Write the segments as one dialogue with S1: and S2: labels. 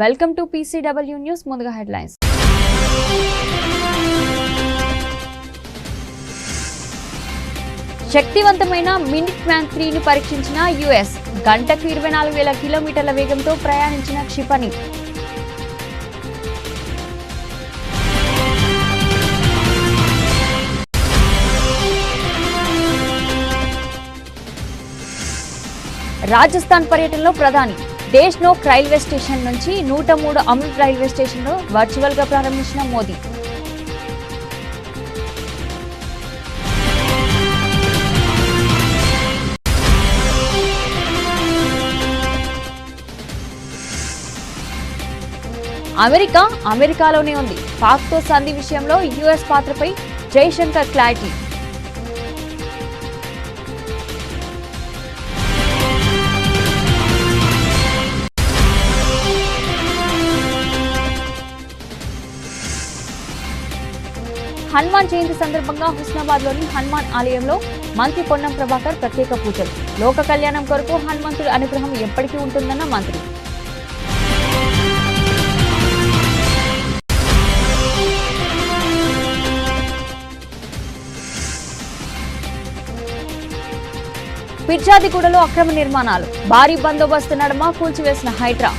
S1: Welcome to PCW news. ముందుగా headlines. శక్తివంతమైన minute man 3ని పరీక్షించిన US. గంటకు 24,000 కిలోమీటర్ల వేగంతో ప్రయాణించిన క్షిపణి. రాజస్థాన్ పర్యటనలో ప్రధాని దేశ్నోక్ రైల్వే స్టేషన్ నుంచి 103 అమృత్ రైల్వే స్టేషన్ను వర్చువల్ గా ప్రారంభించిన మోదీ. అమెరికాలోనే ఉంది. పాక్తో సంధి విషయంలో US పాత్రపై జైశంకర్ క్లారిటీ. హనుమాన్ జయంతి సందర్భంగా హుస్నాబాద్లోని హనుమాన్ ఆలయంలో మంత్రి పొన్నం ప్రభాకర్ ప్రత్యేక పూజలు. లోక కళ్యాణం కొరకు హనుమంతుడి అనుగ్రహం ఎప్పటికీ ఉంటుందన్న మంత్రి. పిర్జాదిగూడలో అక్రమ నిర్మాణాలు, భారీ బందోబస్తు నడుమ కూల్చివేసిన హైడ్రా.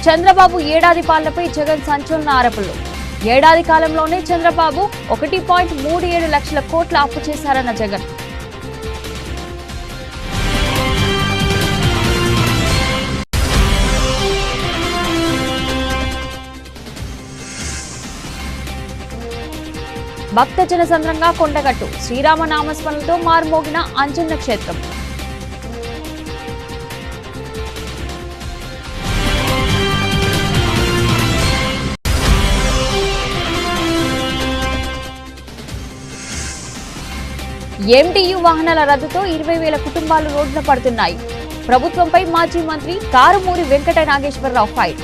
S1: చంద్రబాబు ఏడాది పాలనపై జగన్ సంచలన ఆరోపణలు. ఏడాది కాలంలోనే చంద్రబాబు 1.37 లక్షల కోట్ల అప్పు చేశారన్న జగన్. భక్తజన సంద్రంగా కొండగట్టు, శ్రీరామ నామస్మరణలతో మారుమోగిన అంజన్న క్షేత్రం. MTU వాహనాల రద్దుతో 20,000 కుటుంబాలు రోడ్డున పడుతున్నాయి. ప్రభుత్వంపై మాజీ మంత్రి కారుమూరి వెంకట నాగేశ్వరరావు ఫైర్.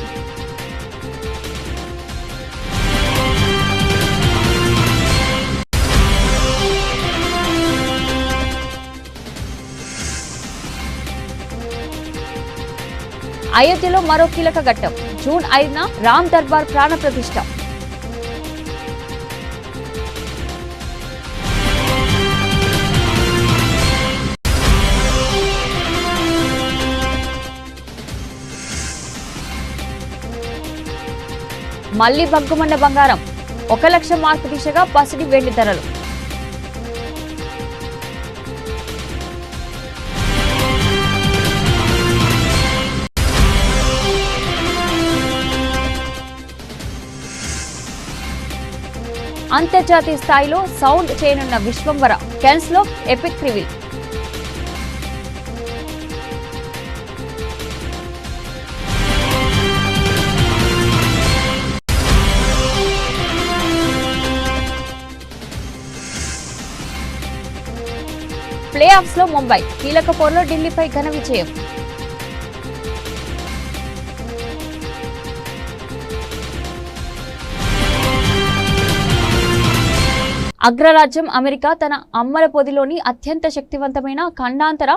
S1: అయోధ్యలో మరో కీలక ఘట్టం. జూన్ 5న రామ్ దర్బార్ ప్రాణ ప్రతిష్ఠ. మళ్లీ బగ్గుమన్న బంగారం, 1 లక్ష మార్కు దిశగా పసిడి వెండి ధరలు. అంతర్జాతీయ స్థాయిలో సౌండ్ చేయనున్న విశ్వంవర, కెన్స్ లో ఎపిక్ రివీల్. ప్లే ఆఫ్స్ లో ముంబై కీలక పోరులో ఢిల్లీపై ఘన విజయం. అగ్రరాజ్యం అమెరికా తన అమ్మల పొదిలోని అత్యంత శక్తివంతమైన ఖండాంతర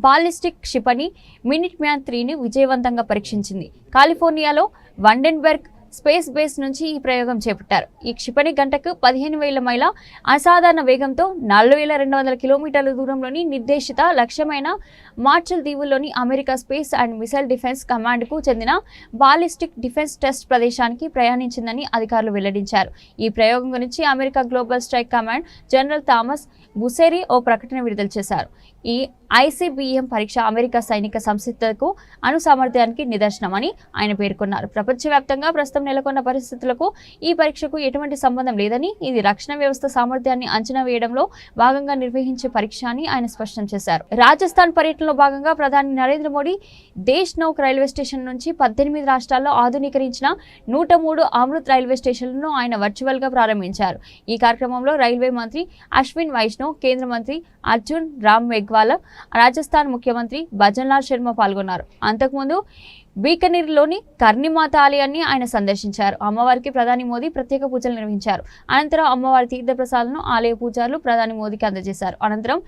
S1: బాలిస్టిక్ క్షిపణి మినిట్ మ్యాన్ 3ని విజయవంతంగా పరీక్షించింది. కాలిఫోర్నియాలో వండెన్బెర్గ్ స్పేస్ బేస్ నుంచి ఈ ప్రయోగం చేపట్టారు. ఈ క్షిపణి గంటకు 15,000 మైళ్ళ అసాధారణ వేగంతో 4,200 కిలోమీటర్ల దూరంలోని నిర్దేశిత లక్ష్యమైన మార్షల్ దీవుల్లోని America space and missile defence కమాండ్కు చెందిన బాలిస్టిక్ డిఫెన్స్ టెస్ట్ ప్రదేశానికి ప్రయాణించిందని అధికారులు వెల్లడించారు. ఈ ప్రయోగం గురించి America global strike command general Thomas Bussiere ఓ ప్రకటన విడుదల చేశారు. ఈ ICBM పరీక్ష అమెరికా సైనిక సంసిద్ధతకు సామర్థ్యానికి నిదర్శనమని ఆయన పేర్కొన్నారు. ప్రపంచవ్యాప్తంగా ప్రస్తుతం నెలకొన్న పరిస్థితులకు ఈ పరీక్షకు ఎటువంటి సంబంధం లేదని, ఇది రక్షణ వ్యవస్థ సామర్థ్యాన్ని అంచనా వేయడంలో భాగంగా నిర్వహించే పరీక్ష అని ఆయన స్పష్టం చేశారు. రాజస్థాన్ పర్యటనలో భాగంగా ప్రధాని నరేంద్ర మోడీ దేశ్నోక్ రైల్వే స్టేషన్ నుంచి 18 రాష్ట్రాల్లో ఆధునీకరించిన 103 అమృత్ రైల్వే స్టేషన్లను ఆయన వర్చువల్ గా ప్రారంభించారు. ఈ కార్యక్రమంలో రైల్వే మంత్రి అశ్విన్ వైష్ణవ్, కేంద్ర మంత్రి అర్జున్ రామ్ మేఘ్వాల్, లోంగ్వాలా, రాజస్థాన్ ముఖ్యమంత్రి భజన్లాల్ శర్మ పాల్గొన్నారు. అంతకుముందు బీకనీర్లోని కర్ణిమాత ఆలయాన్ని ఆయన సందర్శించారు. అమ్మవారికి ప్రధాని మోదీ ప్రత్యేక పూజలు నిర్వహించారు. అనంతరం అమ్మవారి తీర్థప్రసాదాలను ఆలయ పూజారులు ప్రధాని మోదీకి అందజేశారు. అనంతరం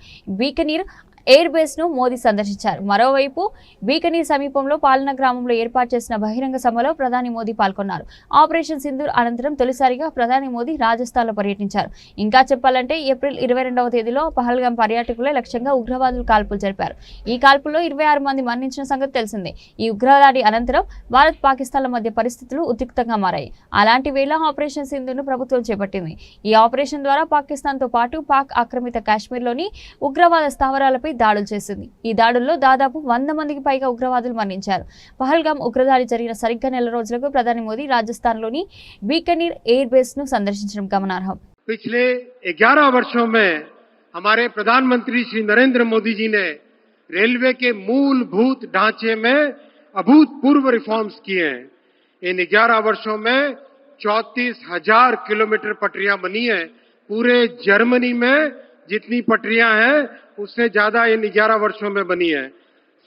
S1: బీకనీర్ ఎయిర్ బేస్ ను మోదీ సందర్శించారు. మరోవైపు బీకనీర్ సమీపంలో పాలన గ్రామంలో ఏర్పాటు చేసిన బహిరంగ సభలో ప్రధాని మోదీ పాల్గొన్నారు. ఆపరేషన్ సింధూర్ అనంతరం తొలిసారిగా ప్రధాని మోదీ రాజస్థాన్ లో పర్యటించారు. ఇంకా చెప్పాలంటే ఏప్రిల్ 22వ తేదీలో పహల్గాం పర్యాటకులే లక్ష్యంగా ఉగ్రవాదులు కాల్పులు జరిపారు. ఈ కాల్పుల్లో 26 మంది మరణించిన సంగతి తెలిసిందే. ఈ ఉగ్రదాడి అనంతరం భారత్ పాకిస్తాన్ల మధ్య పరిస్థితులు ఉద్రిక్తంగా మారాయి. అలాంటి వేళ ఆపరేషన్ సింధూర్ను ప్రభుత్వం చేపట్టింది. ఈ ఆపరేషన్ ద్వారా పాకిస్తాన్ తో పాటు పాక్ ఆక్రమిత కాశ్మీర్లోని ఉగ్రవాద స్థావరాలపై దాడులు చేసింది. ఈ దాడుల్లో దాదాపు 100 మందికి పైగా ఉగ్రవాదులు మరణించారు. పహల్గాం ఉగ్రదాడి జరిగిన సరిగ్గా నెల రోజులకు ప్రధాని మోదీ రాజస్థాన్లోని बीकानेर एयर बेस ను సందర్శించడం గమనార్హం.
S2: पिछले 11 वर्षों में हमारे प्रधानमंत्री श्री नरेंद्र मोदी जी ने रेलवे के मूलभूत ढांचे में अभूतपूर्व रिफॉर्म्स किए हैं. इन 11 वर्षों में 34,000 किलोमीटर पटरियां बनी हैं. पूरे जर्मनी में जितनी पटरियां हैं उससे ज्यादा इन 11 वर्षों में बनी है.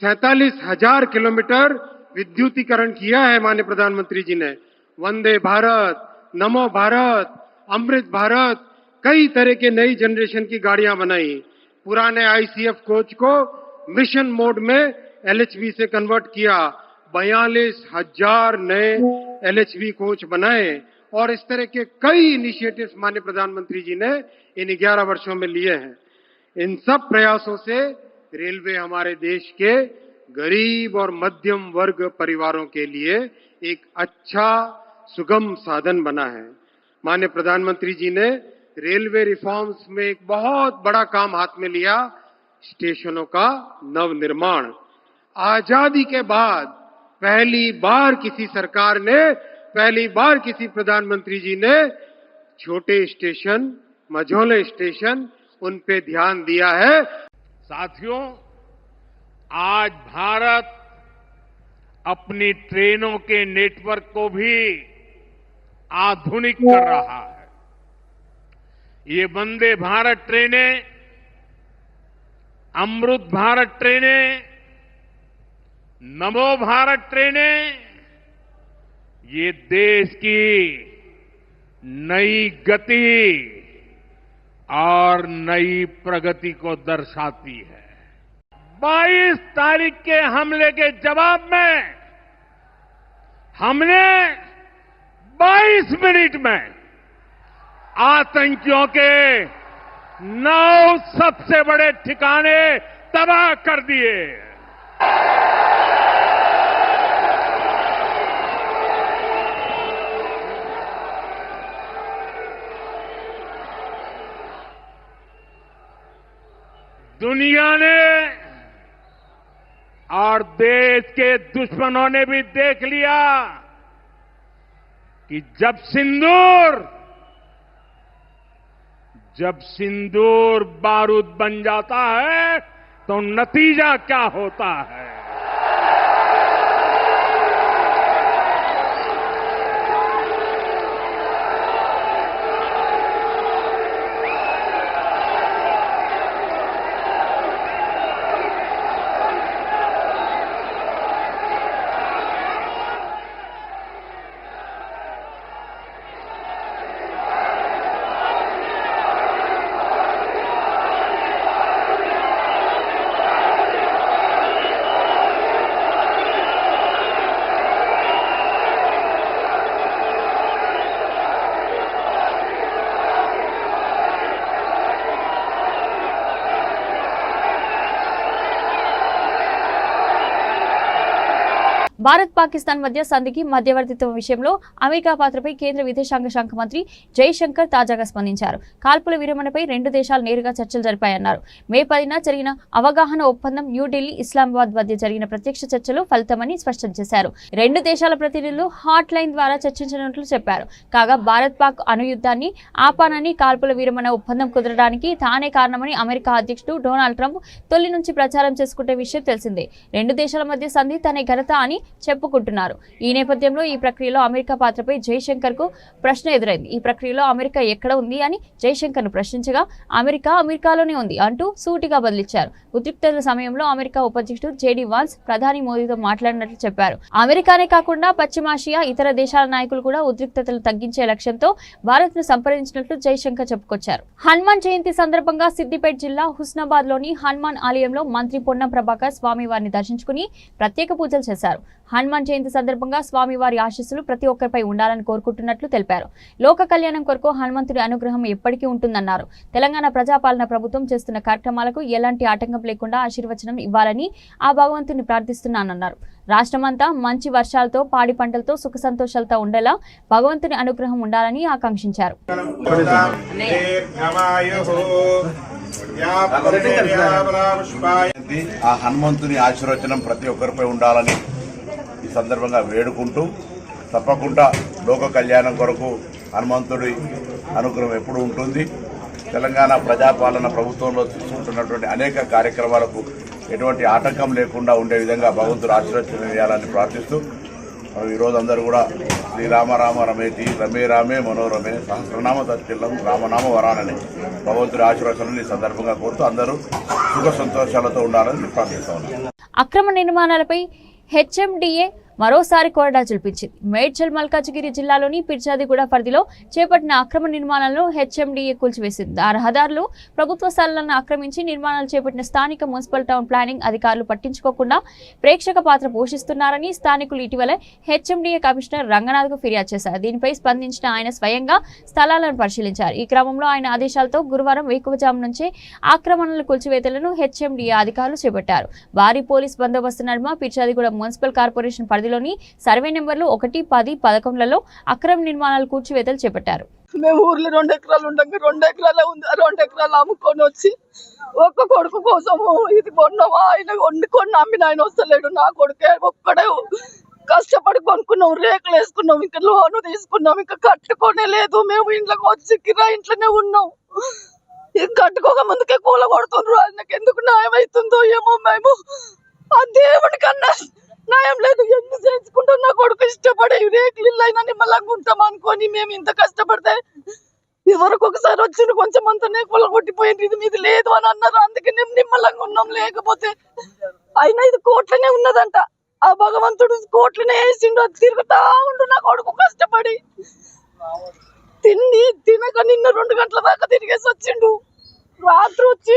S2: 47,000 किलोमीटर विद्युतीकरण किया है माननीय प्रधानमंत्री जी ने. वंदे भारत, नमो भारत, अमृत भारत, कई तरह के नई जनरेशन की गाड़ियां बनाई. पुराने आईसीएफ कोच को मिशन मोड में एलएचवी से कन्वर्ट किया. 42,000 नए एलएचवी कोच बनाए और इस तरह के कई इनिशिएटिव्स माननीय प्रधानमंत्री जी ने इन 11 वर्षों में लिए हैं. इन सब प्रयासों से रेलवे हमारे देश के गरीब और मध्यम वर्ग परिवारों के लिए एक अच्छा सुगम साधन बना है. माननीय प्रधानमंत्री जी ने रेलवे रिफॉर्म्स में एक बहुत बड़ा काम हाथ में लिया, स्टेशनों का नवनिर्माण. आजादी के बाद पहली बार किसी सरकार ने, पहली बार किसी प्रधानमंत्री जी ने छोटे स्टेशन, मझोले स्टेशन, उन पे ध्यान दिया है.
S3: साथियों, आज भारत अपनी ट्रेनों के नेटवर्क को भी आधुनिक कर रहा है. ये वंदे भारत ट्रेनें, अमृत भारत ट्रेनें, नमो भारत ट्रेनें, ये देश की नई गति और नई प्रगति को दर्शाती है. 22 तारीख के हमले के जवाब में हमने 22 मिनट में आतंकियों के 9 सबसे बड़े ठिकाने तबाह कर दिए. दुनिया ने और देश के दुश्मनों ने भी देख लिया कि जब सिंदूर बारूद बन जाता है तो नतीजा क्या होता है.
S1: భారత్ పాకిస్తాన్ మధ్య సంధికి మధ్యవర్తిత్వం విషయంలో అమెరికా పాత్రపై కేంద్ర విదేశాంగ శాఖ మంత్రి జైశంకర్ తాజాగా స్పందించారు. కాల్పుల విరమణపై 2 దేశాలు నేరుగా చర్చలు జరిపాయన్నారు. మే 10న జరిగిన అవగాహన ఒప్పందం న్యూఢిల్లీ, ఇస్లామాబాద్ మధ్య జరిగిన ప్రత్యక్ష చర్చలు ఫలితమని స్పష్టం చేశారు. 2 దేశాల ప్రతినిధులు హాట్ లైన్ ద్వారా చర్చించినట్లు చెప్పారు. కాగా భారత్ పాక్ అణుయుద్ధాన్ని ఆపానని, కాల్పుల విరమణ ఒప్పందం కుదరడానికి తానే కారణమని అమెరికా అధ్యక్షుడు డొనాల్డ్ ట్రంప్ తొలి నుంచి ప్రచారం చేసుకుంటే విషయం తెలిసిందే. 2 దేశాల మధ్య సంధి తనే ఘనత అని చెప్పుకుంటున్నారు. ఈ నేపథ్యంలో ఈ ప్రక్రియలో అమెరికా పాత్రపై జైశంకర్ కు ప్రశ్న ఎదురైంది. ఈ ప్రక్రియలో అమెరికా ఎక్కడ ఉంది అని జైశంకర్ ను ప్రశ్నించగా అమెరికాలోనే ఉంది అంటూ సూటిగా బదిలిచ్చారు. ఉద్రిక్తతల సమయంలో అమెరికా ఉపాధ్యక్షుడు జేడీ వాన్స్ ప్రధాని మోదీతో మాట్లాడినట్లు చెప్పారు. అమెరికానే కాకుండా పశ్చిమాసియా ఇతర దేశాల నాయకులు కూడా ఉద్రిక్తతలు తగ్గించే లక్ష్యంతో భారత్ ను సంప్రదించినట్లు జైశంకర్ చెప్పుకొచ్చారు. హనుమాన్ జయంతి సందర్భంగా సిద్దిపేట జిల్లా హుస్నాబాద్ లోని హనుమాన్ ఆలయంలో మంత్రి పొన్నం ప్రభాకర్ స్వామివారిని దర్శించుకుని ప్రత్యేక పూజలు చేశారు. హనుమాన్ జయంతి సందర్భంగా స్వామివారి ఆశీస్సులు ప్రతి ఒక్కరిపై ఉండాలని కోరుకుంటున్నట్లు తెలిపారు. లోక కళ్యాణం కొరకు హనుమంతుడి అనుగ్రహం ఎప్పటికీ ఉంటుందన్నారు. తెలంగాణ ప్రజాపాలన ప్రభుత్వం చేస్తున్న కార్యక్రమాలకు ఎలాంటి ఆటంకం లేకుండా ఆశీర్వచనం ఇవ్వాలని ఆ భగవంతుని ప్రార్థిస్తున్నానన్నారు. రాష్ట్రమంతా మంచి వర్షాలతో పాడి పంటలతో సుఖ సంతోషాలతో ఉండేలా భగవంతుని అనుగ్రహం ఉండాలని ఆకాంక్షించారు.
S4: ఆ హనుమంతుని ఆశీర్వచనం ప్రతి ఒక్కరిపై ఉండాలని ఈ సందర్భంగా వేడుకుంటూ, తప్పకుండా లోక కళ్యాణం కొరకు హనుమంతుడి అనుగ్రహం ఎప్పుడు ఉంటుంది. తెలంగాణ ప్రజాపాలన ప్రభుత్వంలో తీసుకుంటున్నటువంటి అనేక కార్యక్రమాలకు ఎటువంటి ఆటంకం లేకుండా ఉండే విధంగా భగవంతుడు ఆశీర్వచనం చేయాలని ప్రార్థిస్తూ, ఈరోజు అందరూ కూడా శ్రీరామ రామ రమేతి రమే రామే మనోరమే సహస్రనామ తత్తిల్లం రామనామ వరాలని భగవంతుడి ఆశీర్వచనాన్ని ఈ సందర్భంగా కోరుతూ అందరూ సుఖ సంతోషాలతో ఉండాలని ప్రార్థిస్తా ఉన్నాను.
S1: అక్రమ నిర్మాణాలపై హెచ్ఎండిఏ మరోసారి కొరడా చూపించింది. మేడ్చల్ మల్కాజిగిరి జిల్లాలోని పిర్జాదిగూడ పరిధిలో చేపట్టిన అక్రమ నిర్మాణాలను హెచ్ఎండిఏ కూల్చివేసింది. ఆ రహదారులు ప్రభుత్వ స్థలాలను ఆక్రమించి నిర్మాణాలు చేపట్టిన స్థానిక మున్సిపల్ టౌన్ ప్లానింగ్ అధికారులు పట్టించుకోకుండా ప్రేక్షక పాత్ర పోషిస్తున్నారని స్థానికులు ఇటీవల హెచ్ఎండిఏ కమిషనర్ రంగనాథ్కు ఫిర్యాదు చేశారు. దీనిపై స్పందించిన ఆయన స్వయంగా స్థలాలను పరిశీలించారు. ఈ క్రమంలో ఆయన ఆదేశాలతో గురువారం వేకువజాము నుంచే ఆక్రమణల కూల్చివేతలను హెచ్ఎండిఏ అధికారులు చేపట్టారు. భారీ పోలీస్ బందోబస్తు నడుమ పిర్జాదిగూడ మున్సిపల్ కార్పొరేషన్ పరిధిలోని సర్వే నెంబర్లు 1, 10, 11లలో అక్రమ నిర్మాణాలు కూల్చివేతలు చేపట్టారు.
S5: మేము ఊర్లో 2 ఎకరాలు ఉండగా 2 ఎకరాలు ఉంది. 2 ఎకరాలు అమ్ముకొని వచ్చి ఒక్క కొడుకు కోసము ఇది కొన్నావా, ఆయన వండుకొని అమ్మిన ఆయన వస్తలేడు. నా కొడుకే ఒక్కడే కష్టపడి కొనుక్కున్నాం, రేకులు వేసుకున్నాం, ఇంకా లోను తీసుకున్నాం, ఇంకా కట్టుకోనే లేదు. మేము ఇంట్లోకి వచ్చి కిరా ఇంట్లోనే ఉన్నాం. ఇది కట్టుకోక ముందుకే కూల కొడుతుండ్రు. ఆయనకి ఎందుకు న్యాయం అవుతుందో ఏమో. మేము ఆ దేవుడి కన్నా న్యాయం లేదు. ఎన్ని చేసుకుంటాం. నా కొడుకు ఇష్టపడే రేకులు ఇల్లు అయినా నిమ్మలంగా ఉంటాం అనుకొని మేము ఇంత కష్టపడితే ఇదివరకు ఒకసారి వచ్చిన కొంచెం అంతా కూల కొట్టిపోయింది. ఇది మీది లేదు అని అన్నారు. అందుకే మేము నిమ్మలంగా ఉన్నాం. లేకపోతే అయినా ఇది కోట్లనే ఉన్నదంట. ఆ భగవంతుడు కోట్లనే వేసిండు. అది తిరుగుతా ఉండు నా కొడుకు కష్టపడి తినక నిన్న 2 గంటల దాకా తిరిగేసి వచ్చిండు. రాత్రి వచ్చి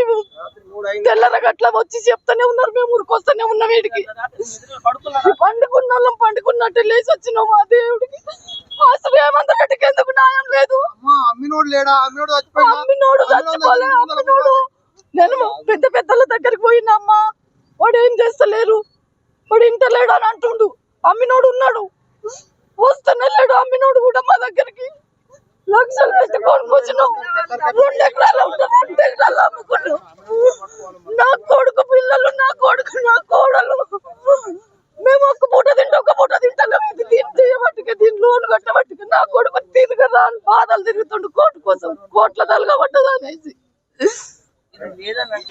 S5: తెల్లరగట్ల వచ్చి చెప్తానే ఉన్నారు. మేము ఊరికొస్తానే ఉన్నాం. వీడికి పండుకున్నట్టు లేచి వచ్చినాము. ఆ దేవుడికి అసలు ఏమంత గట్టికి ఎందుకు న్యాయం లేదు. అమ్మినోడు చచ్చిపోలే. అమ్మినోడు నేను పెద్ద పెద్దల దగ్గరికి పోయినమ్మా, వాడు ఏం చేస్తలేరు, వాడు ఇంటలేడు అని అంటుండు. అమ్మినోడు ఉన్నాడు, వస్తూనే లేడు. అమ్మినోడు కూడా మా దగ్గరికి లక్షలు పెట్టి కొనుక్కొచ్చినాం. 2 ఎకరాలు ఉంటాం, 2 ఎకరాలు అమ్ముకున్నాం. నా కొడుకు పిల్లలు, నా కొడుకు, నా కోడలు, మేము ఒక్క పూట తింటాం. ఇది దీన్ని చేయబట్టుకే, దీన్ని లోన్ కట్టబట్టుకే నా కొడుకు తిరగరా అని బాధలు తిరుగుతుండు కోర్టు కోసం. కోట్ల తలగబట్టదా అనేసి.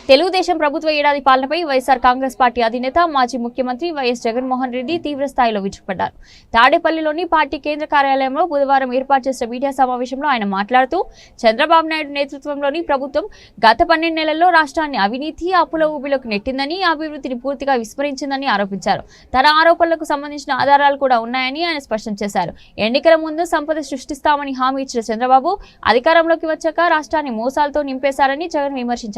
S1: తెలుగుదేశం ప్రభుత్వ ఏడాది పాలనపై వైఎస్ఆర్ కాంగ్రెస్ పార్టీ అధినేత మాజీ ముఖ్యమంత్రి వైఎస్ జగన్మోహన్ రెడ్డి తీవ్ర స్థాయిలో విరుచుకుపడ్డారు. తాడేపల్లిలోని పార్టీ కేంద్ర కార్యాలయంలో బుధవారం ఏర్పాటు చేసిన మీడియా సమావేశంలో ఆయన మాట్లాడుతూ చంద్రబాబు నాయుడు నేతృత్వంలోని ప్రభుత్వం గత 12 నెలల్లో రాష్ట్రాన్ని అవినీతి అప్పుల ఊబిలోకి నెట్టిందని, అభివృద్ధిని పూర్తిగా విస్మరించిందని ఆరోపించారు. తన ఆరోపణలకు సంబంధించిన ఆధారాలు కూడా ఉన్నాయని ఆయన స్పష్టం చేశారు. ఎన్నికల ముందు సంపద సృష్టిస్తామని హామీ ఇచ్చిన చంద్రబాబు అధికారంలోకి వచ్చాక రాష్ట్రాన్ని మోసాలతో నింపేశారని జగన్ విమర్శించారు.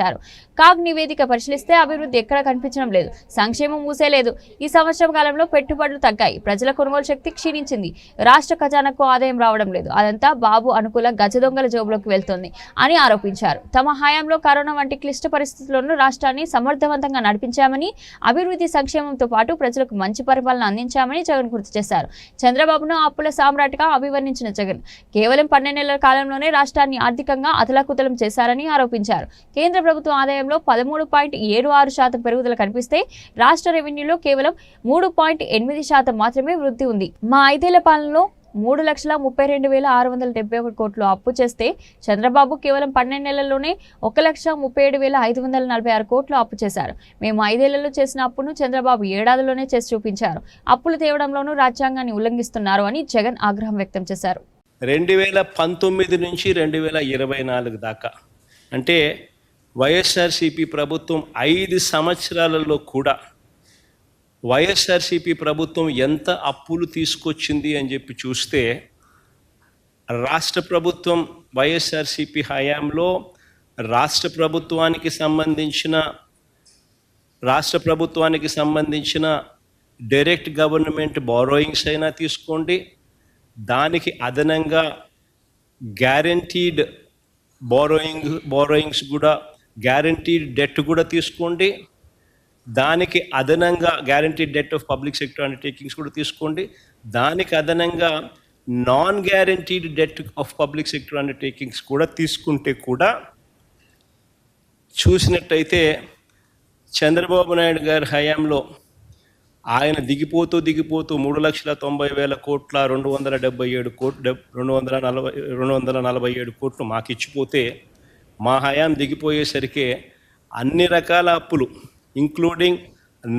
S1: కాగ్ నివేదిక పరిశీలిస్తే అభివృద్ధి ఎక్కడ కనిపించడం లేదు, సంక్షేమం మూసేలేదు. ఈ సంవత్సరం కాలంలో పెట్టుబడులు తగ్గాయి, ప్రజల కొనుగోలు శక్తి క్షీణించింది, రాష్ట్ర ఖజానాకు ఆదాయం రావడం లేదు, అదంతా బాబు అనుకూల గజ దొంగల జోబులోకి వెళ్తోంది అని ఆరోపించారు. తమ హయాంలో కరోనా వంటి క్లిష్ట పరిస్థితుల్లోనూ రాష్ట్రాన్ని సమర్థవంతంగా నడిపించామని, అభివృద్ధి సంక్షేమంతో పాటు ప్రజలకు మంచి పరిపాలన అందించామని జగన్ గుర్తు చేశారు. చంద్రబాబును అప్పుల సామ్రాట్గా అభివర్ణించిన జగన్ కేవలం 12 నెలల కాలంలోనే రాష్ట్రాన్ని ఆర్థికంగా అతలాకుతలం చేశారని ఆరోపించారు. కేంద్ర ప్రభుత్వ ఆదాయంలో 13.76% పెరుగుదల కనిపిస్తే రాష్ట్ర రెవెన్యూలో కేవలం 3.8% మాత్రమే వృద్ధి ఉంది. మా 5 ఏళ్ల పాలనలో 3,32,671 కోట్లు అప్పు చేస్తే చంద్రబాబు కేవలం 12 నెలల్లోనే 1,37,546 కోట్లు అప్పు చేశారు. మేము 5 ఏళ్లలో చేసిన అప్పును చంద్రబాబు ఏడాదిలోనే చేసి చూపించారు. అప్పులు తేవడంలోనూ రాజ్యాంగాన్ని ఉల్లంఘిస్తున్నారు అని జగన్ ఆగ్రహం వ్యక్తం చేశారు.
S6: 2019 నుంచి 2024 దాకా అంటే వైఎస్ఆర్సీపీ ప్రభుత్వం 5 సంవత్సరాలలో కూడా వైఎస్ఆర్సీపీ ప్రభుత్వం ఎంత అప్పులు తీసుకొచ్చింది అని చెప్పి చూస్తే రాష్ట్ర ప్రభుత్వం వైఎస్ఆర్సీపీ హయాంలో రాష్ట్ర ప్రభుత్వానికి సంబంధించిన డైరెక్ట్ గవర్నమెంట్ బారోయింగ్స్ అయినా తీసుకోండి, దానికి అదనంగా గ్యారంటీడ్ బారోయింగ్స్ కూడా గ్యారంటీడ్ డెట్ కూడా తీసుకోండి, దానికి అదనంగా guaranteed det of public sector undertakings కూడా తీసుకోండి, దానికి అదనంగా non guaranteed det of public sector undertakings కూడా తీసుకుంటే కూడా చూసినట్టయితే చంద్రబాబు నాయుడు గారి హయాంలో ఆయన దిగిపోతూ 3,90,000 కోట్ల 247 కోట్లు మాకిచ్చిపోతే మా హయాం దిగిపోయేసరికి అన్ని రకాల అప్పులు ఇంక్లూడింగ్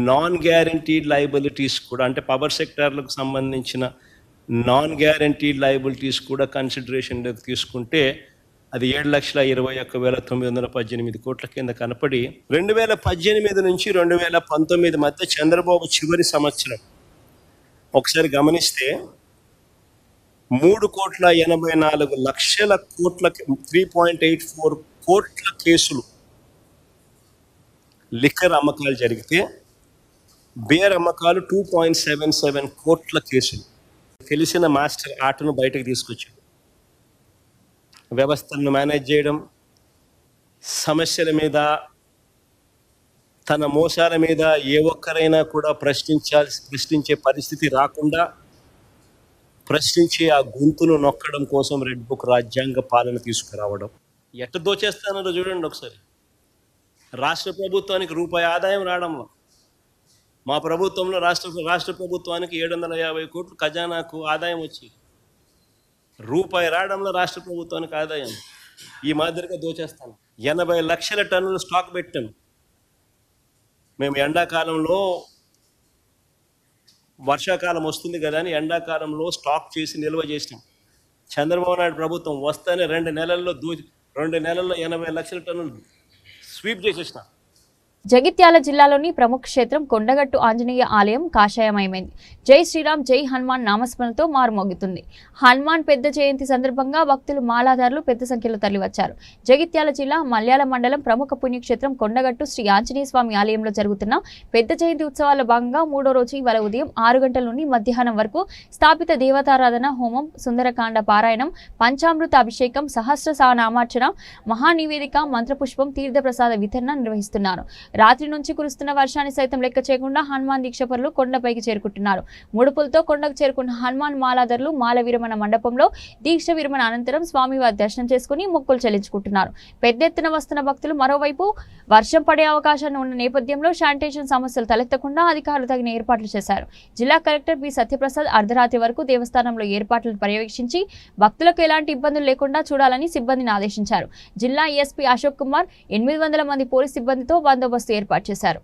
S6: నాన్ గ్యారంటీడ్ లయబిలిటీస్ కూడా, అంటే పవర్ సెక్టార్లకు సంబంధించిన నాన్ గ్యారంటీడ్ లయబిలిటీస్ కూడా కన్సిడరేషన్లోకి తీసుకుంటే అది 7,21,918 కోట్ల కింద కనపడి 2018 నుంచి 2019 మధ్య చంద్రబాబు చివరి సంవత్సరం ఒకసారి గమనిస్తే 3,84,00,000 కోట్ల 3.84 కోట్ల కేసులు లిక్కర్ అమ్మకాలు జరిగితే బేర్ అమ్మకాలు 2.77 కోట్ల కేసులు. తెలిసిన మాస్టర్ ఆటను బయటకు తీసుకొచ్చాడు. వ్యవస్థలను మేనేజ్ చేయడం, సమస్యల మీద తన మోసాల మీద ఏ ఒక్కరైనా కూడా ప్రశ్నించే పరిస్థితి రాకుండా ప్రశ్నించే ఆ గొంతును నొక్కడం కోసం రెడ్ బుక్ రాజ్యాంగ పాలన తీసుకురావడం. ఎట్ట దోచేస్తానో చూడండి ఒకసారి. రాష్ట్ర ప్రభుత్వానికి రూపాయి ఆదాయం రావడంలో, మా ప్రభుత్వంలో రాష్ట్ర ప్రభుత్వానికి 750 కోట్లు ఖజానాకు ఆదాయం వచ్చి రూపాయి రావడంలో రాష్ట్ర ప్రభుత్వానికి ఆదాయం ఈ మాదిరిగా దోచేస్తాను. 80 లక్షల టన్నులు స్టాక్ పెట్టాం మేము. ఎండాకాలంలో వర్షాకాలం వస్తుంది కదా అని ఎండాకాలంలో స్టాక్ చేసి నిల్వ చేసినాం. చంద్రబాబు నాయుడు ప్రభుత్వం వస్తేనే 2 నెలల్లో 80 లక్షల టన్నులు స్వీప్ చేసేసినాం.
S1: జగిత్యాల జిల్లాలోని ప్రముఖ క్షేత్రం కొండగట్టు ఆంజనేయ ఆలయం కాషాయమయమైంది. జై శ్రీరామ్ జై హనుమాన్ నామస్మరణతో మారుమోగుతుంది. హనుమాన్ పెద్ద జయంతి సందర్భంగా భక్తులు మాలాదారులు పెద్ద సంఖ్యలో తరలివచ్చారు. జగిత్యాల జిల్లా మల్యాల మండలం ప్రముఖ పుణ్యక్షేత్రం కొండగట్టు శ్రీ ఆంజనేయ స్వామి ఆలయంలో జరుగుతున్న పెద్ద జయంతి ఉత్సవాల్లో భాగంగా 3వ రోజు ఇవాళ ఉదయం 6 గంటల నుండి మధ్యాహ్నం వరకు స్థాపిత దేవతారాధన, హోమం, సుందరకాండ పారాయణం, పంచామృత అభిషేకం, సహస్ర నామార్చన, మహానివేదిక, మంత్రపుష్పం, తీర్థప్రసాద వితరణ నిర్వహిస్తున్నారు. రాత్రి నుంచి కురుస్తున్న వర్షాన్ని సైతం లెక్క చేయకుండా హనుమాన్ దీక్షపరులు కొండపైకి చేరుకుంటున్నారు. ముడుపులతో కొండకు చేరుకున్న హనుమాన్ మాలాదారులు మాల విరమణ మండపంలో దీక్ష విరమణ అనంతరం స్వామివారి దర్శనం చేసుకుని మొక్కులు చెల్లించుకుంటున్నారు. పెద్ద ఎత్తున వస్తున్న భక్తులు. మరోవైపు వర్షం పడే అవకాశాన్ని ఉన్న నేపథ్యంలో శానిటేషన్ సమస్యలు తలెత్తకుండా అధికారులు తగిన ఏర్పాట్లు చేశారు. జిల్లా కలెక్టర్ బి సత్యప్రసాద్ అర్ధరాత్రి వరకు దేవస్థానంలో ఏర్పాట్లను పర్యవేక్షించి భక్తులకు ఎలాంటి ఇబ్బందులు లేకుండా చూడాలని సిబ్బందిని ఆదేశించారు. జిల్లా ఎస్పీ అశోక్ కుమార్ 800 మంది పోలీస్ సిబ్బందితో బందోబస్తు ఏర్పాటు చేశారు.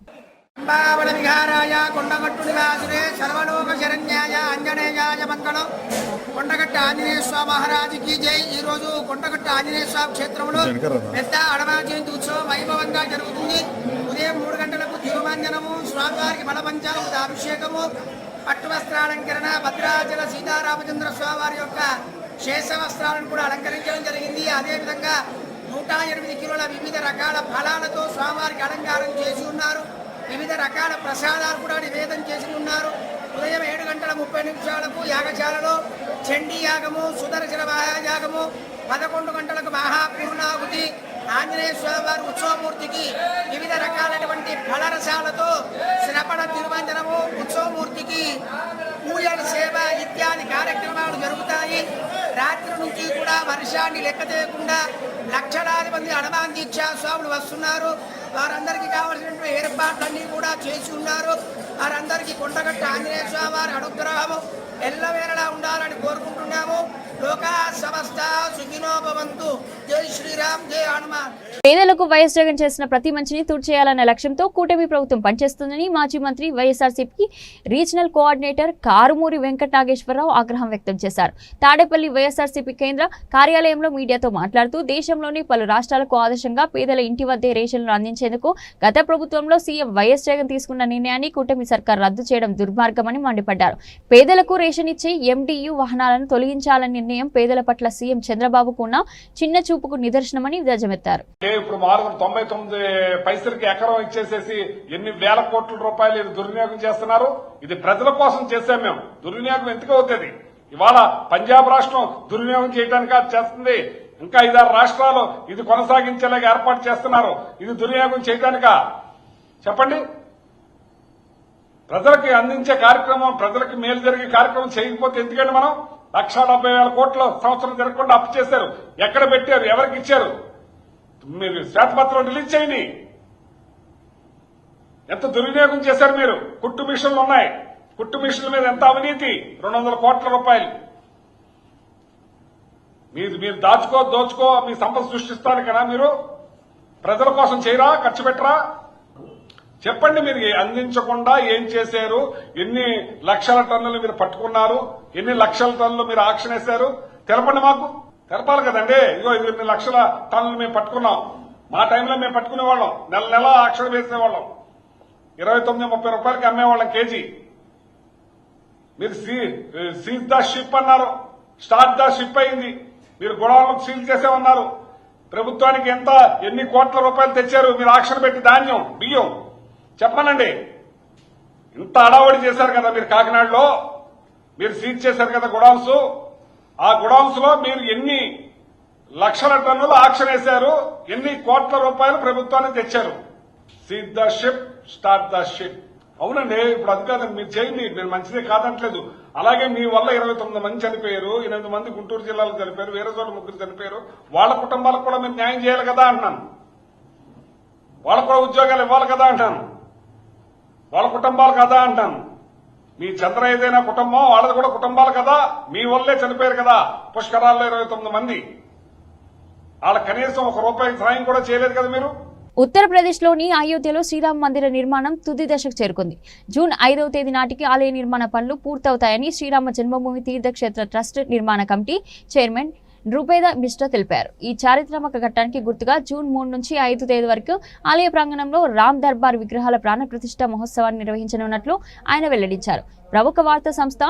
S7: కొండగట్ట ఆంజనేయ స్వామి మహారాజుకి జై. ఈ రోజు కొండగట్ట ఆంజనేయ స్వామి క్షేత్రంలో పెద్ద అడవ జయంతి ఉత్సవం వైభవంగా జరుగుతుంది. ఉదయం 3 గంటలకు తిరుమంజనము, స్వామివారికి బలపంచామృత అభిషేకము, పట్టు వస్త్రాలంకరణ, భద్రాచల సీతారామచంద్ర స్వామివారి యొక్క శేష వస్త్రాలను కూడా అలంకరించడం జరిగింది. అదేవిధంగా 108 కిలోల వివిధ రకాల ఫలాలతో స్వామివారికి అలంకారం చేసి ఉన్నారు. వివిధ రకాల ప్రసాదాలు కూడా నివేదన చేసి ఉన్నారు. ఉదయం 7:30 యాగశాలలో చండీ యాగము, సుదర్శన మహాయాగము, 11 గంటలకు మహాపూర్ణాహుతి, ఆంజనేయ స్వామి వారి ఉత్సవమూర్తికి వివిధ రకాలైనటువంటి ఫలరసాలతో శ్రవణ తిరువంజనము, ఉత్సవమూర్తికి పూజల సేవ ఇత్యాది కార్యక్రమాలు జరుగుతాయి. రాత్రి నుంచి కూడా వర్షాన్ని లెక్క చేయకుండా లక్షలాది మంది హనుమాన్ దీక్షా స్వాములు వస్తున్నారు. వారందరికీ కావలసినటువంటి ఏర్పాట్లన్నీ కూడా చేసి ఉన్నారు. వారందరికీ కొండగట్ట ఆంజనేయ స్వామి వారి అనుగ్రహము ఎల్లవేళలా ఉండాలని కోరుకుంటున్నాము. లోకా సమస్త సుఖినో భవంతు. జై శ్రీరామ్, జై హనుమాన్.
S1: పేదలకు వైఎస్ జగన్ చేసిన ప్రతి మంచిని తుడిచేయాలన్న లక్ష్యంతో కూటమి ప్రభుత్వం పనిచేస్తుందని మాజీ మంత్రి వైఎస్ఆర్సీపీ రీజనల్ కోఆర్డినేటర్ కారుమూరి వెంకట నాగేశ్వరరావు ఆగ్రహం వ్యక్తం చేశారు. తాడేపల్లి వైఎస్ఆర్సీపీ కేంద్ర కార్యాలయంలో మీడియాతో మాట్లాడుతూ దేశంలోని పలు రాష్ట్రాలకు ఆదర్శంగా పేదల ఇంటి వద్దే రేషన్లు అందించేందుకు గత ప్రభుత్వంలో సీఎం వైఎస్ జగన్ తీసుకున్న నిర్ణయాన్ని కూటమి సర్కార్ రద్దు చేయడం దుర్మార్గమని మండిపడ్డారు. పేదలకు రేషన్ ఇచ్చే ఎండియు వాహనాలను తొలగించాలన్న నిర్ణయం పేదల పట్ల సీఎం చంద్రబాబుకు ఉన్న చిన్న చూపుకు నిదర్శనమని ధ్వజమెత్తారు.
S8: ఇప్పుడు 499 పైసలకి ఎకరం ఇచ్చేసేసి ఎన్ని వేల కోట్ల రూపాయలు ఇది దుర్వినియోగం చేస్తున్నారు. ఇది ప్రజల కోసం చేశాం మేము. దుర్వినియోగం ఎందుకు అవుతుంది? ఇవాళ పంజాబ్ రాష్ట్రం దుర్వినియోగం చేయడానికి అది చేస్తుంది. ఇంకా 5-6 రాష్ట్రాలు ఇది కొనసాగించేలాగా ఏర్పాటు చేస్తున్నారు. ఇది దుర్వినియోగం చేయడానికా? చెప్పండి. ప్రజలకి అందించే కార్యక్రమం, ప్రజలకి మేలు జరిగే కార్యక్రమం చేయకపోతే ఎందుకంటే మనం 1,70,000 కోట్ల సంవత్సరం జరగకుండా అప్పు చేశారు. ఎక్కడ పెట్టారు? ఎవరికి ఇచ్చారు? మీరు శ్వేతపత్రం రిలీజ్ చేయండి. ఎంత దుర్వినియోగం చేశారు మీరు. కుట్టు మిషన్లు ఉన్నాయి. కుట్టు మిషన్ల మీద ఎంత అవినీతి, 200 కోట్ల రూపాయలు. మీరు దోచుకో మీ సంపద సృష్టిస్తాను కదా. మీరు ప్రజల కోసం చేయరా? ఖర్చు పెట్టరా? చెప్పండి. మీరు అందించకుండా ఏం చేశారు? ఎన్ని లక్షల టన్నులు మీరు పట్టుకున్నారు? ఎన్ని లక్షల టన్నులు మీరు ఆక్షన్ వేశారు? తెలపండి. మాకు తెలపాలి కదండి. ఇగో ఇన్ని లక్షల టన్నులు మేము పట్టుకున్నాం. మా టైంలో మేము పట్టుకునేవాళ్ళం. నెల ఆక్షన్ వేసేవాళ్ళం. 29-30 రూపాయలకి అమ్మేవాళ్ళం కేజీ. మీరు సీజ్ ద షిప్ అన్నారు. స్టార్ట్ ద షిప్ అయింది. మీరు గొడవలకు సీల్ చేసేమన్నారు. ప్రభుత్వానికి ఎన్ని కోట్ల రూపాయలు తెచ్చారు మీరు ఆక్షన్ పెట్టి? ధాన్యం, బియ్యం చెప్పానండి. ఇంత అడావడి చేశారు కదా మీరు. కాకినాడలో మీరు సీజ్ చేశారు కదా గొడౌన్స్. ఆ గొడౌన్స్ లో మీరు ఎన్ని లక్షల టన్నులు ఆక్షన్ వేశారు? ఎన్ని కోట్ల రూపాయలు ప్రభుత్వానికి తెచ్చారు? Seize the ship, start the ship. అవునండి. ఇప్పుడు అది కాదండి. మీరు చేయండి. నేను మంచిదే కాదంటలేదు. అలాగే మీ వల్ల 29 మంది చనిపోయారు. 8 మంది గుంటూరు జిల్లాలో చనిపోయారు. వేరే చోట 3 చనిపోయారు. వాళ్ళ కుటుంబాలకు కూడా మీరు న్యాయం చేయాలి కదా అంటున్నాను. వాళ్ళకు కూడా ఉద్యోగాలు ఇవ్వాలి కదా అంటాను. వాళ్ళ కుటుంబాలు కదా అంటాను. మీ చంద్ర ఏదైనా కుటుంబం, వాళ్ళది కూడా కుటుంబాలు కదా. మీ వల్లే చనిపోయారు కదా పుష్కరాల్లో 29 మంది. వాళ్ళ కనీసం ₹1 సాయం కూడా చేయలేదు కదా మీరు.
S1: ఉత్తరప్రదేశ్లోని అయోధ్యలో శ్రీరామ మందిర నిర్మాణం తుది దశకు చేరుకుంది. జూన్ 5వ తేదీ నాటికి ఆలయ నిర్మాణ పనులు పూర్తవుతాయని శ్రీరామ జన్మభూమి తీర్థక్షేత్ర ట్రస్ట్ నిర్మాణ కమిటీ చైర్మన్ నృపేదా మిశ్రా తెలిపారు. ఈ చారిత్రాత్మక ఘట్టానికి గుర్తుగా జూన్ 3 నుంచి 5 తేదీ వరకు ఆలయ ప్రాంగణంలో రామ్ దర్బార్ విగ్రహాల ప్రాణ ప్రతిష్ఠ మహోత్సవాన్ని నిర్వహించనున్నట్లు ఆయన వెల్లడించారు. ప్రముఖ వార్తా సంస్థ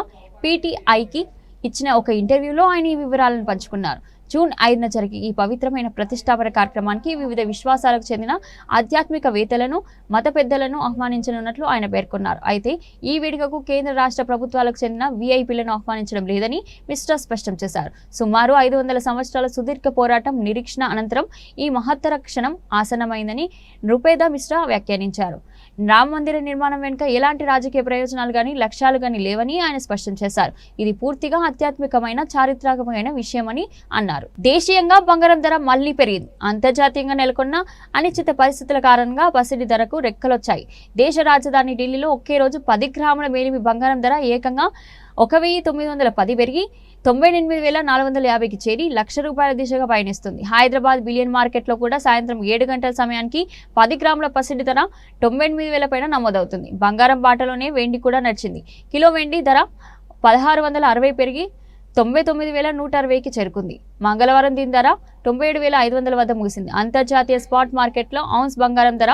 S1: పీటీఐకి ఇచ్చిన ఒక ఇంటర్వ్యూలో ఆయన ఈ వివరాలను పంచుకున్నారు. జూన్ 5న జరిగే ఈ పవిత్రమైన ప్రతిష్టాపన కార్యక్రమానికి వివిధ విశ్వాసాలకు చెందిన ఆధ్యాత్మికవేత్తలను, మత పెద్దలను ఆహ్వానించనున్నట్లు ఆయన పేర్కొన్నారు. అయితే ఈ వేడుకకు కేంద్ర రాష్ట్ర ప్రభుత్వాలకు చెందిన వీఐపీలను ఆహ్వానించడం లేదని మిశ్రా స్పష్టం చేశారు. సుమారు 500 సంవత్సరాల సుదీర్ఘ పోరాటం నిరీక్షణ అనంతరం ఈ మహత్తర క్షణం ఆసన్నమైందని నృపేదా మిశ్రా వ్యాఖ్యానించారు. రామ మందిర నిర్మాణం వెనుక ఎలాంటి రాజకీయ ప్రయోజనాలు గాని లక్ష్యాలు గాని లేవని ఆయన స్పష్టం చేశారు. ఇది పూర్తిగా ఆధ్యాత్మికమైన చారిత్రాత్మకమైన విషయమని అన్నారు. దేశీయంగా బంగారం ధర మళ్లీ పెరిగింది. అంతర్జాతీయంగా నెలకొన్న అనిశ్చిత పరిస్థితుల కారణంగా పసిడి ధరకు రెక్కలొచ్చాయి. దేశ రాజధాని ఢిల్లీలో ఒకే రోజు 10 గ్రాముల మేలిమి బంగారం ధర ఏకంగా 1,910 పెరిగి 98,450కి చేరి ₹1,00,000 దిశగా పయనిస్తుంది. హైదరాబాద్ బిలియన్ మార్కెట్లో కూడా సాయంత్రం 7 గంటల సమయానికి 10 గ్రాముల పసిడి ధర 98,000 పైన నమోదవుతుంది. బంగారం బాటలోనే వెండి కూడా నడిచింది. కిలో వెండి ధర 1,660 పెరిగి 99,160కి చేరుకుంది. మంగళవారం దీని ధర 97,500 వద్ద ముగిసింది. అంతర్జాతీయ స్పాట్ మార్కెట్లో ఔన్స్ బంగారం ధర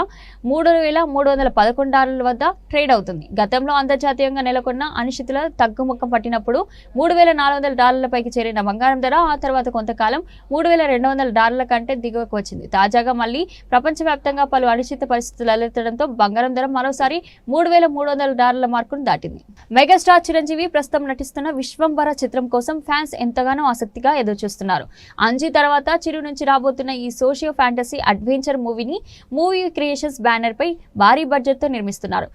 S1: $3,311 వద్ద ట్రేడ్ అవుతుంది. గతంలో అంతర్జాతీయంగా నెలకొన్న అనిశ్చితుల తగ్గుముఖం పట్టినప్పుడు $3,400 పైకి చేరిన బంగారం ధర ఆ తర్వాత కొంతకాలం $3,200 కంటే దిగువకు వచ్చింది. తాజాగా మళ్లీ ప్రపంచవ్యాప్తంగా పలు అనిశ్చిత పరిస్థితులు అలెత్తడంతో బంగారం ధర మరోసారి $3,300 మార్కును దాటింది. మెగాస్టార్ చిరంజీవి ప్రస్తుతం నటిస్తున్న విశ్వంభర చిత్రం కోసం ఫ్యాన్స్ ఎంతగానో ఆసక్తిగా ఎదురుచూస్తున్నారు. అంజీ తర్వాత చిరు నుంచి రాబోతున్న ఈ సోషియో ఫ్యాంటసీ అడ్వెంచర్ మూవీని మూవీ క్రియేషన్స్ బ్యానర్ పై భారీ బడ్జెట్ తో నిర్మిస్తున్నారు.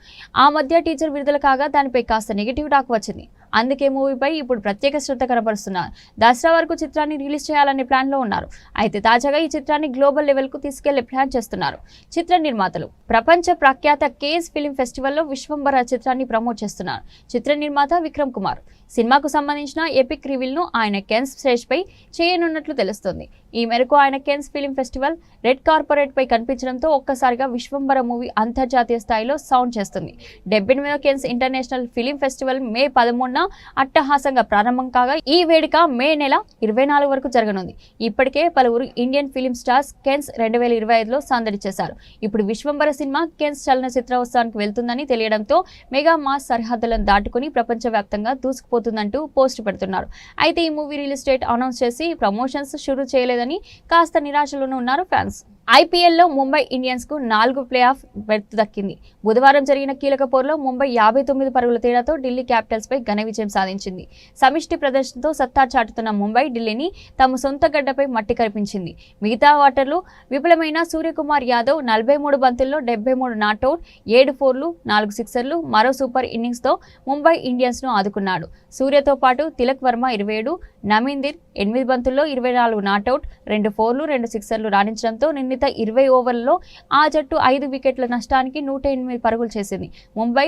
S1: ఆ మధ్య టీజర్ విడుదల కాగా దానిపై కాస్త నెగిటివ్ టాక్ వచ్చింది. అందుకే మూవీపై ఇప్పుడు ప్రత్యేక శ్రద్ధ కనబరుస్తున్నారు. దసరా వరకు చిత్రాన్ని రిలీజ్ చేయాలనే ప్లాన్ లో ఉన్నారు. అయితే తాజాగా ఈ చిత్రాన్ని గ్లోబల్ లెవెల్ కు తీసుకెళ్లే ప్లాన్ చేస్తున్నారు. చిత్ర నిర్మాతలు ప్రపంచ ప్రఖ్యాత కేన్స్ ఫిల్మ్ ఫెస్టివల్లో విశ్వంబర చిత్రాన్ని ప్రమోట్ చేస్తున్నారు. చిత్ర నిర్మాత విక్రమ్ కుమార్ సినిమాకు సంబంధించిన ఎపిక్ రివీల్ ను ఆయన కెన్స్ స్టేజ్ పై చేయనున్నట్లు తెలుస్తోంది. ఈ మేరకు ఆయన కెన్స్ ఫిల్మ్ ఫెస్టివల్ రెడ్ కార్పొరేట్ పై కనిపించడంతో ఒక్కసారిగా విశ్వంబర మూవీ అంతర్జాతీయ స్థాయిలో సౌండ్ చేస్తుంది. 78వ కెన్స్ ఇంటర్నేషనల్ ఫిలిం ఫెస్టివల్ మే 13న అట్టహాసంగా ప్రారంభం కాగా ఈ వేడుక మే నెల 24 వరకు జరగనుంది. ఇప్పటికే పలువురు ఇండియన్ ఫిలిం స్టార్స్ కెన్స్ 2025లో సందడి చేశారు. ఇప్పుడు విశ్వంబర సినిమా కెన్స్ చలనచిత్రోత్సవానికి వెళ్తుందని తెలియడంతో మెగా మాస్ సరిహద్దులను దాటుకుని ప్రపంచవ్యాప్తంగా దూసుకుపోతుందంటూ పోస్ట్ పెడుతున్నారు. అయితే ఈ మూవీ రిలీజ్ డేట్ అనౌన్స్ చేసి ప్రమోషన్స్ షురూ చేయలేదని కాస్త నిరాశలోనూ ఉన్నారు ఫ్యాన్స్. ఐపీఎల్లో ముంబై ఇండియన్స్ కు 4 ప్లే ఆఫ్ బెర్త్ దక్కింది. బుధవారం జరిగిన కీలక పోరులో ముంబై 59 పరుగుల తేడాతో ఢిల్లీ క్యాపిటల్స్ పై ఘన విజయం సాధించింది. సమిష్టి ప్రదర్శనతో సత్తా చాటుతున్న ముంబై ఢిల్లీని తమ సొంత గడ్డపై మట్టి కరిపించింది. మిగతా ఆటలు విఫలమైన సూర్యకుమార్ యాదవ్ 43 బంతుల్లో 73 నాట్అవుట్, 7 4లు, 4 సిక్సర్లు, మరో సూపర్ ఇన్నింగ్స్ తో ముంబై ఇండియన్స్ ను ఆదుకున్నాడు. సూర్యతో పాటు తిలక్ వర్మ 27, నమీందర్ 8 బంతుల్లో 24 నాట్అవుట్, 2 4లు, 2 సిక్సర్లు రాణించడంతో నిర్ణీత 20 ఓవర్లలో ఆ జట్టు 5 వికెట్ల నష్టానికి 108 పరుగులు చేసింది. ముంబై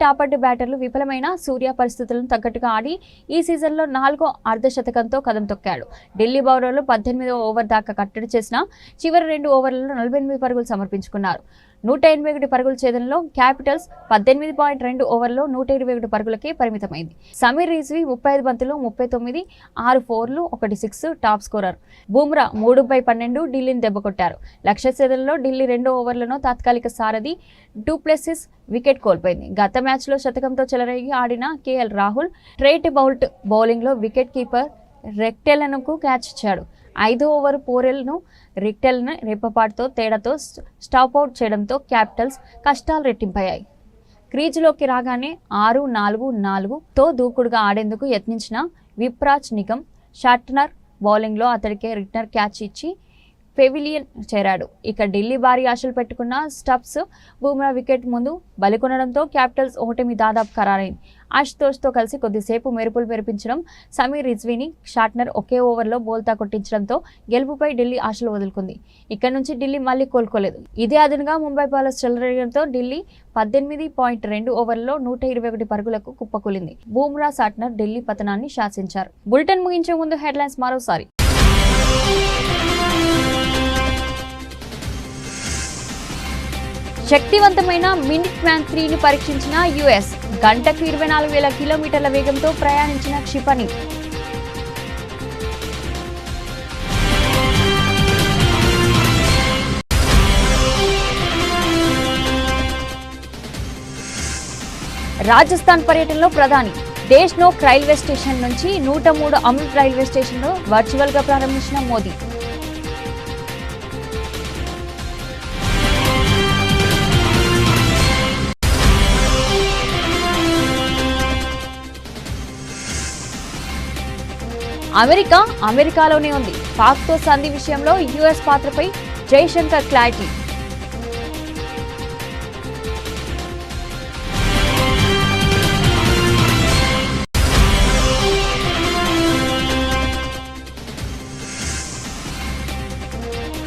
S1: టాపర్డ్ బ్యాటర్లు విఫలమైన సూర్య పరిస్థితులను తగ్గట్టుగా ఆడి ఈ సీజన్లో 4వ అర్ధశతకంతో కదం తొక్కాడు. ఢిల్లీ బౌలర్లు 18వ ఓవర్ దాకా కట్టడి చేసిన చివరి 2 ఓవర్లలో 48 పరుగులు సమర్పించుకున్నారు. 181 పరుగుల ఛేదనలో క్యాపిటల్స్ 18.2 ఓవర్లలో 121 పరుగులకే పరిమితమైంది. సమీర్ రిజ్వీ 35 బంతుల్లో 39, 6 4లు, 1 6 టాప్ స్కోరర్. బుమ్రా 3/12 ఢిల్లీని దెబ్బకొట్టారు. లక్ష్య ఛేదనలో ఢిల్లీ 2 ఓవర్లలో తాత్కాలిక సారథి డూప్లెసిస్ వికెట్ కోల్పోయింది. గత మ్యాచ్లో శతకంతో చెలరేగి ఆడిన కేఎల్ రాహుల్ ట్రెంట్ బౌల్ట్ బౌలింగ్లో వికెట్ కీపర్ రెక్టెల్ను క్యాచ్ ఇచ్చాడు. 5వ ఓవర్ పోరెల్ను రిక్టెల్ను రెప్పపాటుతో తేడాతో స్టాప్అవుట్ చేయడంతో క్యాపిటల్స్ కష్టాలు రెట్టింపయ్యాయి. క్రీజులోకి రాగానే 6-4-4తో దూకుడుగా ఆడేందుకు యత్నించిన విప్రాజ్ నిగమ్ షార్ట్నర్ బౌలింగ్లో అతడికే రిటర్న్ క్యాచ్ ఇచ్చి పెవిలియన్ చేరాడు. ఇక ఢిల్లీ భారీ ఆశలు పెట్టుకున్న స్టబ్స్ బుమ్రా వికెట్ ముందు బలికొనడంతో క్యాపిటల్స్ ఓటమి దాదాపు ఖరారైంది. ఆశుతోష్తో కలిసి కొద్దిసేపు మెరుపులు మెరిపించడం సమీర్ రిజ్వీని షార్ట్నర్ ఒకే ఓవర్లో బోల్తా కొట్టించడంతో గెలుపుపై ఢిల్లీ ఆశలు వదులుకుంది. ఇక్కడ నుంచి ఢిల్లీ మళ్లీ కోలుకోలేదు. ఇదే అదునుగా ముంబై బౌలర్స్ చెలరేగడంతో ఢిల్లీ 18.2 ఓవర్లలో 121 పరుగులకు కుప్పకూలింది. బుమ్రా షార్ట్నర్ ఢిల్లీ పతనాన్ని శాసించారు. బులెటిన్ ముగించే ముందు హెడ్లైన్స్ మరోసారి. శక్తివంతమైన మినిట్ మ్యాన్ 3ని పరీక్షించిన యుఎస్. గంటకు 24,000 కిలోమీటర్ల వేగంతో ప్రయాణించిన క్షిపణి. రాజస్థాన్ పర్యటనలో ప్రధాని దేశ్నోక్ రైల్వే స్టేషన్ నుంచి 103 అమృత్ రైల్వే స్టేషన్లో వర్చువల్ గా ప్రారంభించిన మోదీ. అమెరికాలోనే ఉంది. పాక్తో సంధి విషయంలో యుఎస్ పాత్రపై జైశంకర్ క్లారిటీ.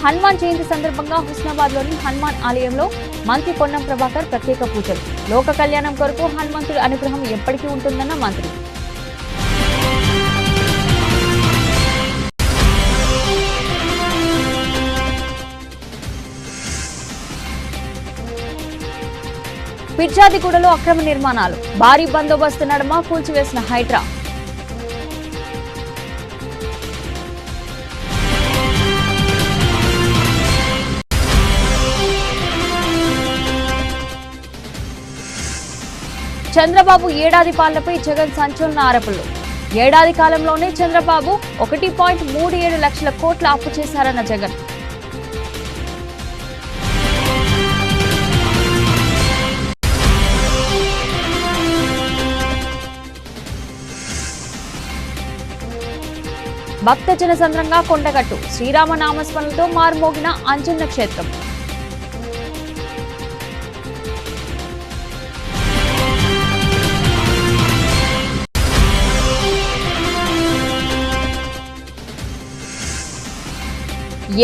S1: హనుమాన్ జయంతి సందర్భంగా హుస్నాబాద్లోని హనుమాన్ ఆలయంలో మంత్రి పొన్నం ప్రభాకర్ ప్రత్యేక పూజలు. లోక కళ్యాణం కొరకు హనుమంతుడి అనుగ్రహం ఎప్పటికీ ఉంటుందన్న మంత్రి. పిర్జాదిగూడలో అక్రమ నిర్మాణాలు. భారీ బందోబస్తు నడుమ కూల్చివేసిన హైడ్రా. చంద్రబాబు ఏడాది పాలనపై జగన్ సంచలన ఆరోపణలు. ఏడాది కాలంలోనే చంద్రబాబు 1.37 లక్షల కోట్ల అప్పు చేశారన్న జగన్. భక్త జనసంద్రంగా కొండగట్టు. శ్రీరామ నామస్మరణలతో మార్మోగిన అంజన్న క్షేత్రం.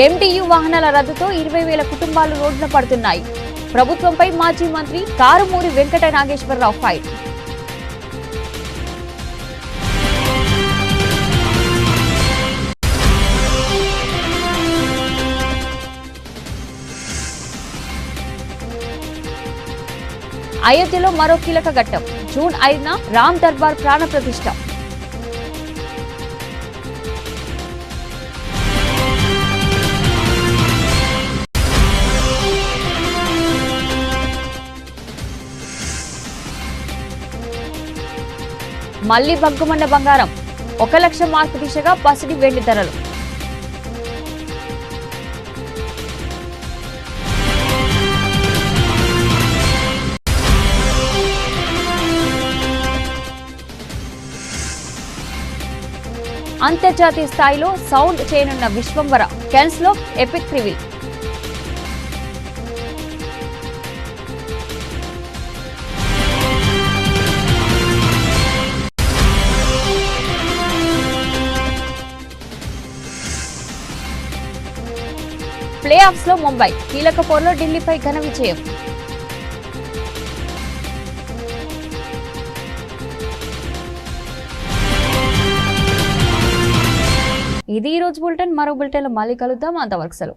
S1: ఎంటీయూ వాహనాల రద్దుతో 20,000 కుటుంబాలు రోడ్డున పడుతున్నాయి. ప్రభుత్వంపై మాజీ మంత్రి కారుమూరి వెంకట నాగేశ్వరరావు ఫైర్. అయోధ్యలో మరో కీలక ఘట్టం. జూన్ 5న రామ్ దర్బార్ ప్రాణ ప్రతిష్ఠ. మళ్లీ బగ్గుమండ బంగారం. 1 లక్ష మార్కు దిశగా పసిడి వెండి ధరలు. అంతర్జాతీయ స్థాయిలో సౌండ్ చేయనున్న విశ్వంవర. కెన్స్ లో ఎపిక్ రివీల్. ప్లే ఆఫ్స్ లో ముంబై కీలక పోరులో ఢిల్లీపై ఘన విజయం. ఇది ఈ రోజు బులెటిన్. మరో బులెటిన్లో మళ్ళీ కలుద్దాం. అంతవరకు సెలవు.